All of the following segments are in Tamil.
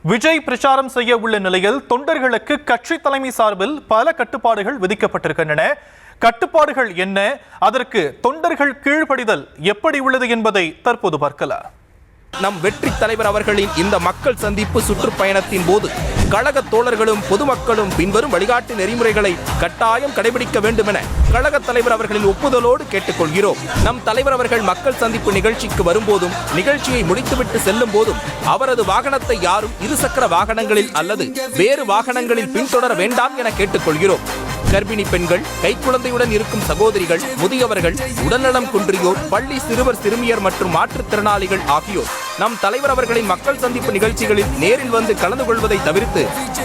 விஜய் பிரச்சாரம் செய்ய உள்ள நிலையில் தொண்டர்களுக்கு கட்சி தலைமை சார்பில் பல கட்டுப்பாடுகள் விதிக்கப்பட்டிருக்கின்றன. கட்டுப்பாடுகள் என்ன, அதற்கு தொண்டர்கள் கீழ்ப்படிதல் எப்படி உள்ளது என்பதை தற்போது பார்க்கலாம். நம் வெற்றி தலைவர் அவர்களின் இந்த மக்கள் சந்திப்பு சுற்றுப்பயணத்தின் போது கழக தோழர்களும் பொதுமக்களும் பின்வரும் வழிகாட்டு நெறிமுறைகளை கட்டாயம் கடைபிடிக்க வேண்டும் என கழக தலைவர் அவர்களின் ஒப்புதலோடு கேட்டுக்கொள்கிறோம். நம் தலைவர் அவர்கள் மக்கள் சந்திப்பு நிகழ்ச்சிக்கு வரும்போதும் நிகழ்ச்சியை முடித்துவிட்டு செல்லும் போதும் அவரது வாகனத்தை யாரும் இருசக்கர வாகனங்களில் அல்லது வேறு வாகனங்களில் பின்தொடர வேண்டாம் என கேட்டுக்கொள்கிறோம். கர்ப்பிணி பெண்கள், கைக்குழந்தையுடன் இருக்கும் சகோதரிகள், முதியவர்கள், உடல்நலம் குன்றியோர், பள்ளி சிறுவர் சிறுமியர் மற்றும் மாற்றுத்திறனாளிகள் ஆகியோர் நம் தலைவர் அவர்களின் மக்கள் சந்திப்பு நிகழ்ச்சிகளில் நேரில் வந்து கலந்து கொள்வதை தவிர்த்து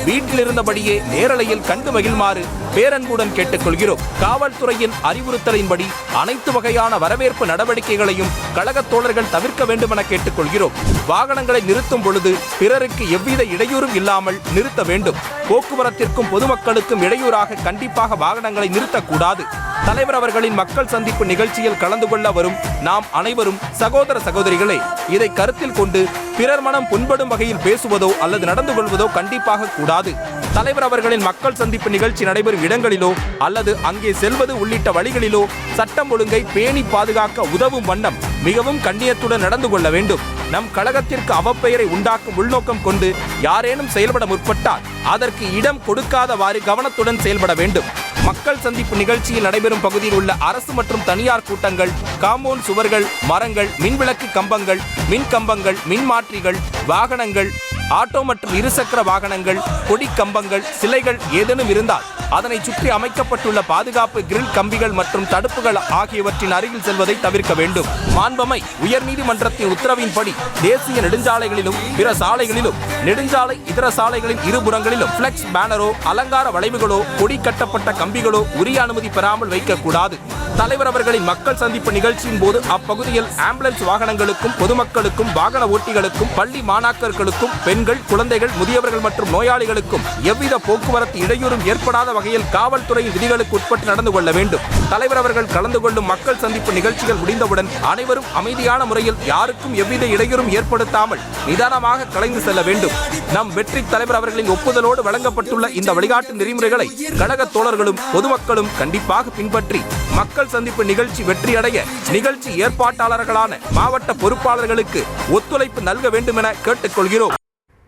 வீட்டில் இருந்தபடியே நேரலையில் கண்டு மகிழ்மாறு பேரன்புடன் கேட்டுக்கொள்கிறோம். காவல்துறையின் அறிவுறுத்தலின்படி அனைத்து வகையான வரவேற்பு நடவடிக்கைகளையும் கழக தோழர்கள் தவிர்க்க வேண்டும் என கேட்டுக்கொள்கிறோம். வாகனங்களை நிறுத்தும் பொழுது பிறருக்கு எவ்வித இடையூறும் இல்லாமல் நிறுத்த வேண்டும். போக்குவரத்திற்கும் பொதுமக்களுக்கும் இடையூறாக கண்டிப்பாக வாகனங்களை நிறுத்தக்கூடாது. தலைவர் அவர்களின் மக்கள் சந்திப்பு நிகழ்ச்சியில் கலந்து கொள்ள வரும் நாம் அனைவரும் சகோதர சகோதரிகளே, இதை கருத்தில் கொண்டு பிறர் மனம் புண்படும் வகையில் பேசுவதோ அல்லது நடந்து கொள்வதோ கண்டிப்பாக கூடாது. தலைவர் அவர்களின் மக்கள் சந்திப்பு நிகழ்ச்சி நடைபெறும் இடங்களிலோ அல்லது அங்கே செல்வது உள்ளிட்ட வழிகளிலோ சட்டம் ஒழுங்கை பேணி பாதுகாக்க உதவும் வண்ணம் மிகவும் கண்ணியத்துடன் நடந்து கொள்ள வேண்டும். நம் கழகத்திற்கு அவப்பெயரை உண்டாக்கும் உள்நோக்கம் கொண்டு யாரேனும் செயல்பட முற்பட்டால் அதற்கு இடம் கொடுக்காதவாறு கவனத்துடன் செயல்பட வேண்டும். மக்கள் சந்திப்பு நிகழ்ச்சியில் நடைபெறும் பகுதியில் உள்ள அரசு மற்றும் தனியார் கூட்டங்கள், காம்பவுண்ட் சுவர்கள், மரங்கள், மின்விளக்கு கம்பங்கள், மின் கம்பங்கள், மின் மாற்றிகள், வாகனங்கள், ஆட்டோ மற்றும் இருசக்கர வாகனங்கள், கொடி கம்பங்கள், சிலைகள் ஏதேனும் இருந்தால் அதனை சுற்றி அமைக்கப்பட்டுள்ள பாதுகாப்பு கிரில் கம்பிகள் மற்றும் தடுப்புகள் ஆகியவற்றின் அருகில் செல்வதை தவிர்க்க வேண்டும். மாண்பமை உயர்நீதிமன்றத்தின் உத்தரவின்படி தேசிய நெடுஞ்சாலைகளிலும் பிற சாலைகளிலும் நெடுஞ்சாலை இதர சாலைகளின் இருபுறங்களிலும் பிளெக்ஸ் பேனரோ அலங்கார வளைவுகளோ கொடி கட்டப்பட்ட கம்பிகளோ உரிய அனுமதி பெறாமல் வைக்கக்கூடாது. தலைவர் அவர்களின் மக்கள் சந்திப்பு நிகழ்ச்சியின் போது அப்பகுதியில் ஆம்புலன்ஸ் வாகனங்களுக்கும் பொதுமக்களுக்கும் வாகன ஓட்டிகளுக்கும் பள்ளி மாணாக்கர்களுக்கும் பெண்கள், குழந்தைகள், முதியவர்கள் மற்றும் நோயாளிகளுக்கும் எவ்வித போக்குவரத்து இடையூறும் ஏற்படாத வகையில் காவல்துறையின் விதிகளுக்கு உட்பட்டு நடந்து கொள்ள வேண்டும். தலைவர் அவர்கள் கலந்து கொள்ளும் மக்கள் சந்திப்பு நிகழ்ச்சிகள் முடிந்தவுடன் அனைவரும் அமைதியான முறையில் யாருக்கும் எவ்வித இடையூறும் ஏற்படுத்தாமல் நிதானமாக கலைந்து செல்ல வேண்டும். நம் வெற்றி தலைவர் அவர்களின் ஒப்புதலோடு வழங்கப்பட்டுள்ள இந்த வழிகாட்டு நெறிமுறைகளை கழக தோழர்களும் பொதுமக்களும் கண்டிப்பாக பின்பற்றி மக்கள் சந்திப்பு நிகழ்ச்சி வெற்றியடைய நிகழ்ச்சி ஏற்பாட்டாளர்களான மாவட்ட பொறுப்பாளர்களுக்கு ஒத்துழைப்பு நல்க வேண்டும் என கேட்டுக்கொள்கிறோம்.